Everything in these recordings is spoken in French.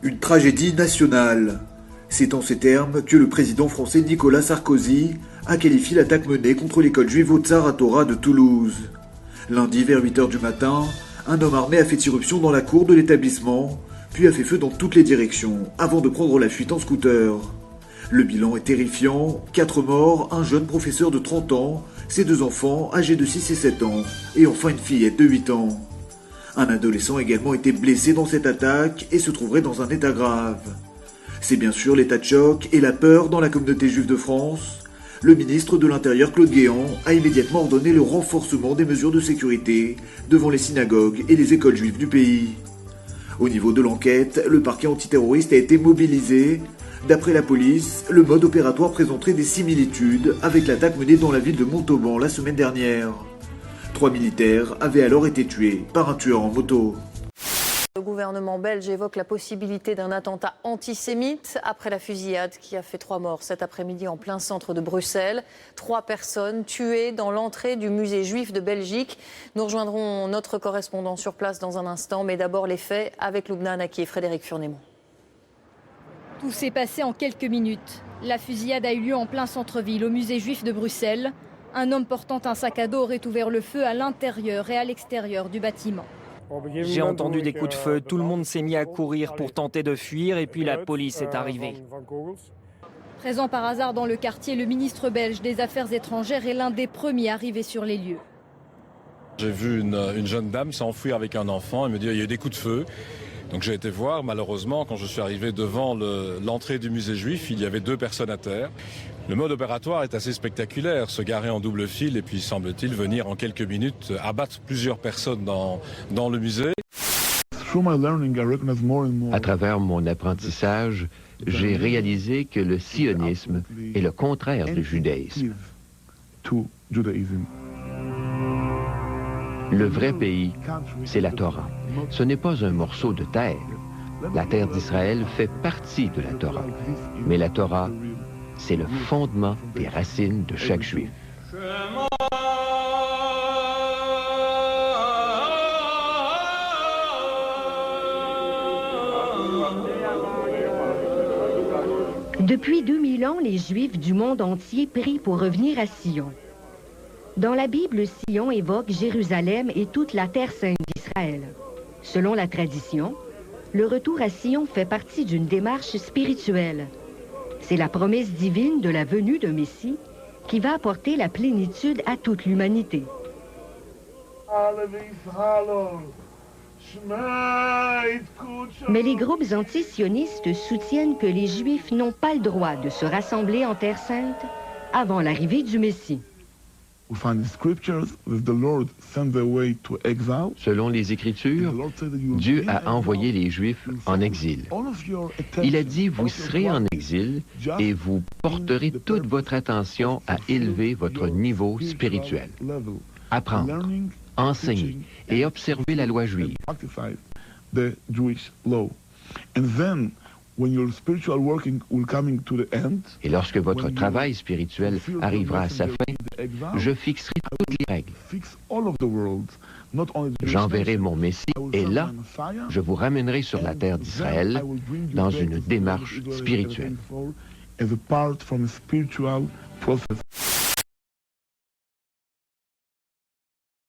Une tragédie nationale. C'est en ces termes que le président français Nicolas Sarkozy a qualifié l'attaque menée contre l'école juive Otsar Torah de Toulouse. Lundi vers 8h du matin, un homme armé a fait irruption dans la cour de l'établissement, puis a fait feu dans toutes les directions, avant de prendre la fuite en scooter. Le bilan est terrifiant, 4 morts, un jeune professeur de 30 ans, ses 2 enfants âgés de 6 et 7 ans, et enfin une fillette de 8 ans. Un adolescent a également été blessé dans cette attaque et se trouverait dans un état grave. C'est bien sûr l'état de choc et la peur dans la communauté juive de France. Le ministre de l'Intérieur Claude Guéant a immédiatement ordonné le renforcement des mesures de sécurité devant les synagogues et les écoles juives du pays. Au niveau de l'enquête, le parquet antiterroriste a été mobilisé. D'après la police, le mode opératoire présenterait des similitudes avec l'attaque menée dans la ville de Montauban la semaine dernière. 3 militaires avaient alors été tués par un tueur en moto. Le gouvernement belge évoque la possibilité d'un attentat antisémite après la fusillade qui a fait 3 morts cet après-midi en plein centre de Bruxelles. 3 personnes tuées dans l'entrée du musée juif de Belgique. Nous rejoindrons notre correspondant sur place dans un instant, mais d'abord les faits avec Loubna Naki et Frédéric Furnémont. Tout s'est passé en quelques minutes. La fusillade a eu lieu en plein centre-ville, au musée juif de Bruxelles. Un homme portant un sac à dos aurait ouvert le feu à l'intérieur et à l'extérieur du bâtiment. J'ai entendu des coups de feu, tout le monde s'est mis à courir pour tenter de fuir et puis la police est arrivée. Présent par hasard dans le quartier, le ministre belge des Affaires étrangères est l'un des premiers arrivés sur les lieux. J'ai vu une jeune dame s'enfuir avec un enfant et me dire il y a eu des coups de feu. Donc j'ai été voir, malheureusement, quand je suis arrivé devant l'entrée du musée juif, il y avait 2 personnes à terre. Le mode opératoire est assez spectaculaire, se garer en double file et puis, semble-t-il, venir en quelques minutes abattre plusieurs personnes dans le musée. À travers mon apprentissage, j'ai réalisé que le sionisme est le contraire du judaïsme. Le vrai pays, c'est la Torah. Ce n'est pas un morceau de terre. La terre d'Israël fait partie de la Torah. Mais la Torah, c'est le fondement des racines de chaque juif. Depuis 2000 ans, les Juifs du monde entier prient pour revenir à Sion. Dans la Bible, Sion évoque Jérusalem et toute la terre sainte d'Israël. Selon la tradition, le retour à Sion fait partie d'une démarche spirituelle. C'est la promesse divine de la venue d'un Messie qui va apporter la plénitude à toute l'humanité. Mais les groupes anti-sionistes soutiennent que les Juifs n'ont pas le droit de se rassembler en Terre sainte avant l'arrivée du Messie. Selon les Écritures, Dieu a envoyé les Juifs en exil. Il a dit, vous serez en exil et vous porterez toute votre attention à élever votre niveau spirituel. Apprendre, enseigner et observer la loi juive. Et lorsque votre travail spirituel arrivera à sa fin, je fixerai toutes les règles. J'enverrai mon Messie et là, je vous ramènerai sur la terre d'Israël dans une démarche spirituelle.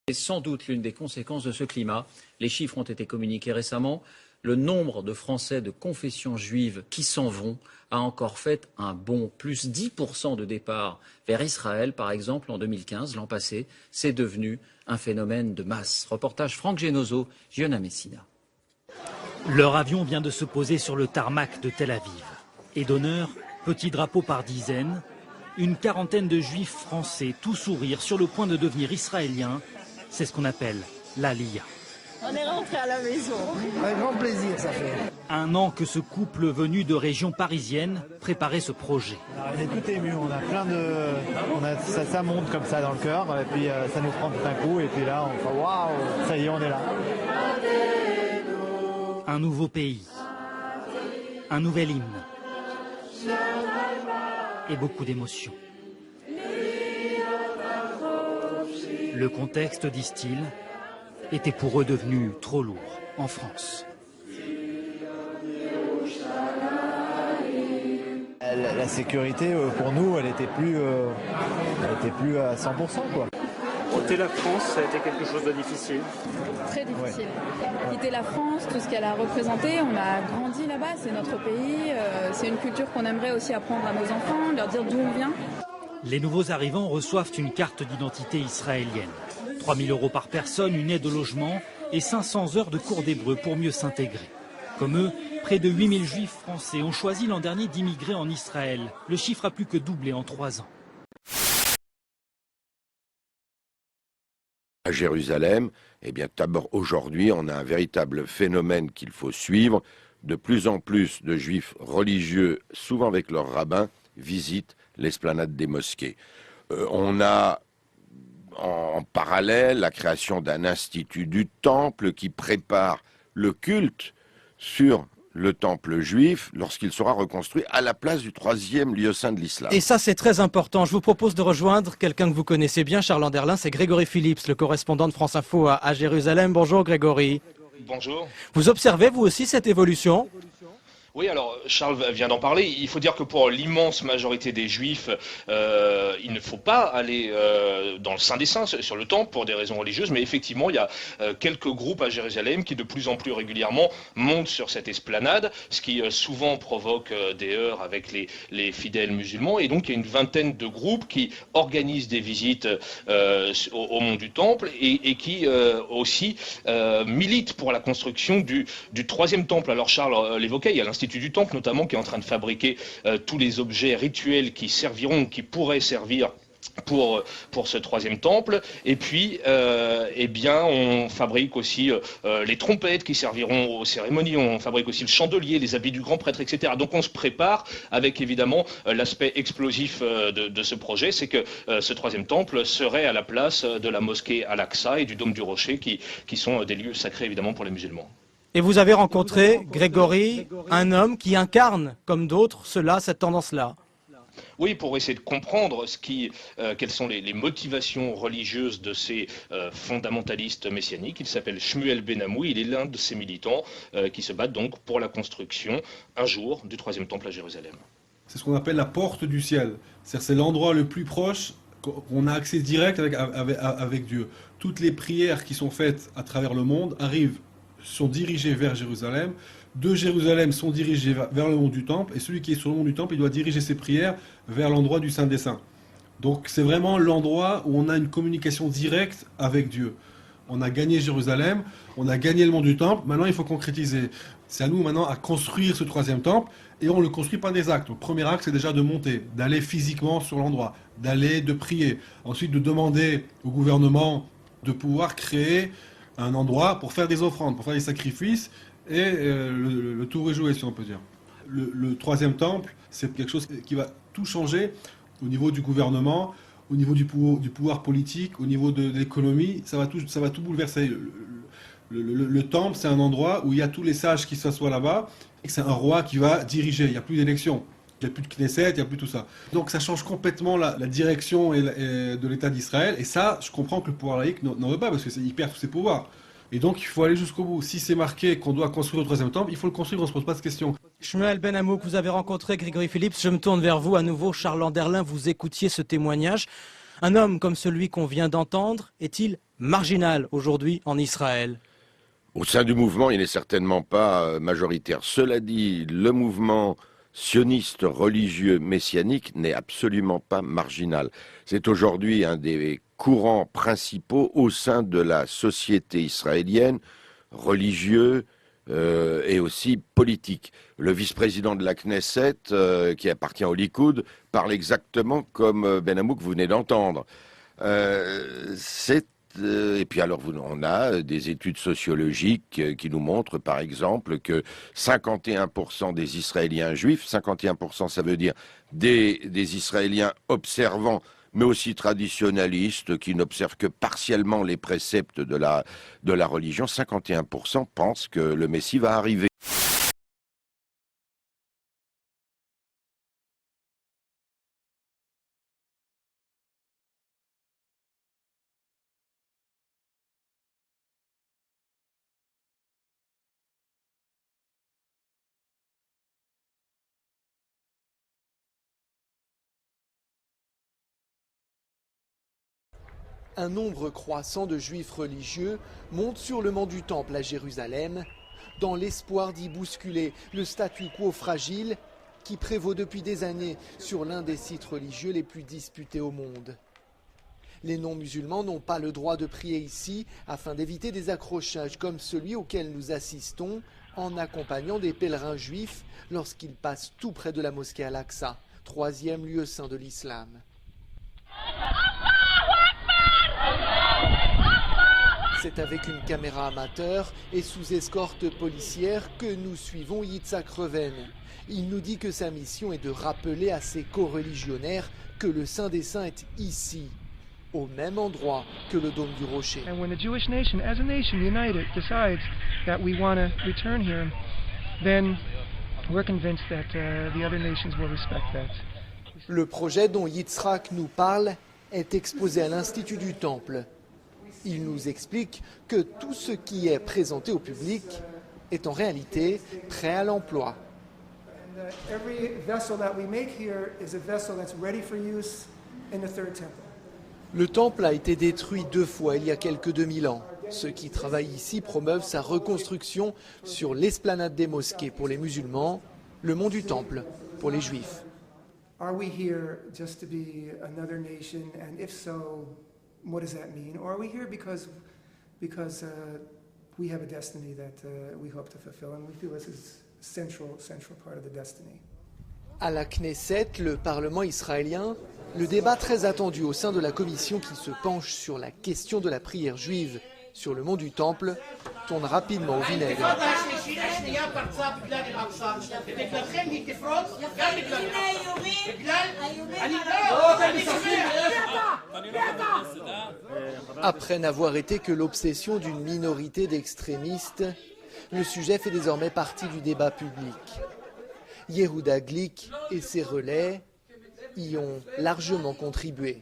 C'est sans doute l'une des conséquences de ce climat. Les chiffres ont été communiqués récemment. Le nombre de Français de confession juive qui s'en vont a encore fait un bond, plus 10% de départ vers Israël, par exemple, en 2015, l'an passé. C'est devenu un phénomène de masse. Reportage Franck Genozo, Giona Messina. Leur avion vient de se poser sur le tarmac de Tel Aviv. Et d'honneur, petits drapeaux par dizaines, une quarantaine de juifs français, tout sourire, sur le point de devenir israéliens. C'est ce qu'on appelle l'Aliyah. On est rentré à la maison. Un grand plaisir, ça fait. 1 an que ce couple venu de région parisienne préparait ce projet. Alors, on est tout ému, on a plein de... ça monte comme ça dans le cœur, et puis ça nous prend tout un coup, et puis là, on fait waouh, ça y est, on est là. Un nouveau pays, un nouvel hymne, et beaucoup d'émotions. Le contexte, disent-ils, était pour eux devenu trop lourd en France. la sécurité pour nous, elle était plus à 100%, quoi. Quitter la France, ça a été quelque chose de difficile. Très difficile. Ouais. Quitter la France, tout ce qu'elle a représenté, on a grandi là-bas, c'est notre pays, c'est une culture qu'on aimerait aussi apprendre à nos enfants, leur dire d'où on vient. Les nouveaux arrivants reçoivent une carte d'identité israélienne. 3 000 € par personne, une aide au logement et 500 heures de cours d'hébreu pour mieux s'intégrer. Comme eux, près de 8 000 juifs français ont choisi l'an dernier d'immigrer en Israël. Le chiffre a plus que doublé en 3 ans. À Jérusalem, eh bien, d'abord aujourd'hui, on a un véritable phénomène qu'il faut suivre. De plus en plus de juifs religieux, souvent avec leurs rabbins, visitent l'esplanade des mosquées. On a en parallèle la création d'un institut du temple qui prépare le culte sur le temple juif lorsqu'il sera reconstruit à la place du 3e lieu saint de l'islam. Et ça, c'est très important. Je vous propose de rejoindre quelqu'un que vous connaissez bien, Charles Anderlin, c'est Grégory Phillips, le correspondant de France Info à Jérusalem. Bonjour Grégory. Bonjour. Vous observez vous aussi cette évolution ? Oui, alors Charles vient d'en parler. Il faut dire que pour l'immense majorité des Juifs, il ne faut pas aller dans le Saint des Saints, sur le temple, pour des raisons religieuses. Mais effectivement, il y a quelques groupes à Jérusalem qui de plus en plus régulièrement montent sur cette esplanade, ce qui souvent provoque des heurts avec les fidèles musulmans. Et donc, il y a une vingtaine de groupes qui organisent des visites au mont du Temple et qui aussi militent pour la construction du 3e temple. Alors Charles l'évoquait, il y a l'Institut du Temple notamment qui est en train de fabriquer tous les objets rituels qui pourraient servir pour ce 3e temple. Et puis, eh bien, on fabrique aussi les trompettes qui serviront aux cérémonies, on fabrique aussi le chandelier, les habits du grand prêtre, etc. Donc on se prépare avec évidemment l'aspect explosif de ce projet, c'est que ce 3e temple serait à la place de la mosquée Al-Aqsa et du Dôme du Rocher qui sont des lieux sacrés évidemment pour les musulmans. Et vous avez rencontré, Grégory, un homme qui incarne, comme d'autres, cette tendance-là. Oui, pour essayer de comprendre quelles sont les motivations religieuses de ces fondamentalistes messianiques. Il s'appelle Shmuel Benamou, il est l'un de ces militants qui se battent donc pour la construction, un jour, du 3e temple à Jérusalem. C'est ce qu'on appelle la porte du ciel. C'est l'endroit le plus proche qu'on a accès direct avec Dieu. Toutes les prières qui sont faites à travers le monde sont dirigées vers Jérusalem. De Jérusalem sont dirigées vers le mont du Temple, et celui qui est sur le mont du Temple, il doit diriger ses prières vers l'endroit du Saint des Saints. Donc c'est vraiment l'endroit où on a une communication directe avec Dieu. On a gagné Jérusalem, on a gagné le mont du Temple, maintenant il faut concrétiser. C'est à nous maintenant à construire ce 3e temple, et on le construit par des actes. Le premier acte, c'est déjà de monter, d'aller physiquement sur l'endroit, de prier, ensuite de demander au gouvernement de pouvoir créer un endroit pour faire des offrandes, pour faire des sacrifices, et le tour est joué, si on peut dire. Le 3e temple, c'est quelque chose qui va tout changer au niveau du gouvernement, au niveau du pouvoir politique, au niveau de l'économie. Ça va tout bouleverser. Le temple, c'est un endroit où il y a tous les sages qui s'assoient là-bas, et c'est un roi qui va diriger. Il n'y a plus d'élection. Il n'y a plus de Knesset, il n'y a plus tout ça. Donc ça change complètement la direction de l'État d'Israël. Et ça, je comprends que le pouvoir laïque n'en veut pas, parce qu'il perd tous ses pouvoirs. Et donc il faut aller jusqu'au bout. Si c'est marqué qu'on doit construire le 3e temple, il faut le construire, on ne se pose pas de questions. Shmuel Benamou, que vous avez rencontré, Grégory Phillips, je me tourne vers vous à nouveau. Charles Anderlin, vous écoutiez ce témoignage. Un homme comme celui qu'on vient d'entendre, est-il marginal aujourd'hui en Israël ? Au sein du mouvement, il n'est certainement pas majoritaire. Cela dit, le mouvement sioniste religieux messianique n'est absolument pas marginal. C'est aujourd'hui un des courants principaux au sein de la société israélienne, religieux et aussi politique. Le vice-président de la Knesset, qui appartient au Likoud, parle exactement comme Benamou que vous venez d'entendre. Et puis alors on a des études sociologiques qui nous montrent par exemple que 51% des Israéliens juifs, 51% ça veut dire des Israéliens observants mais aussi traditionnalistes qui n'observent que partiellement les préceptes de la religion, 51% pensent que le Messie va arriver. Un nombre croissant de juifs religieux monte sur le mont du Temple à Jérusalem dans l'espoir d'y bousculer le statu quo fragile qui prévaut depuis des années sur l'un des sites religieux les plus disputés au monde. Les non-musulmans n'ont pas le droit de prier ici afin d'éviter des accrochages comme celui auquel nous assistons en accompagnant des pèlerins juifs lorsqu'ils passent tout près de la mosquée Al-Aqsa, 3e lieu saint de l'islam. C'est avec une caméra amateur et sous escorte policière que nous suivons Yitzhak Reven. Il nous dit que sa mission est de rappeler à ses co-religionnaires que le Saint des Saints est ici, au même endroit que le dôme du Rocher. And when the Jewish nation, as a nation united, decides that we want to return here, then we're convinced that the other nations will respect that. Le projet dont Yitzhak nous parle est exposé à l'Institut du Temple. Il nous explique que tout ce qui est présenté au public est en réalité prêt à l'emploi. Le temple a été détruit 2 fois il y a quelques 2000 ans. Ceux qui travaillent ici promeuvent sa reconstruction sur l'esplanade des mosquées pour les musulmans, le mont du Temple pour les juifs. Are we here just to be another nation? And if so, what does that mean? Or are we here because we have a destiny that we hope to fulfill, and we feel this is central part of the destiny. À la Knesset, le Parlement israélien, le débat très attendu au sein de la commission qui se penche sur la question de la prière juive sur le mont du Temple tourne rapidement au vinaigre. Après n'avoir été que l'obsession d'une minorité d'extrémistes, le sujet fait désormais partie du débat public. Yehuda Glick et ses relais y ont largement contribué.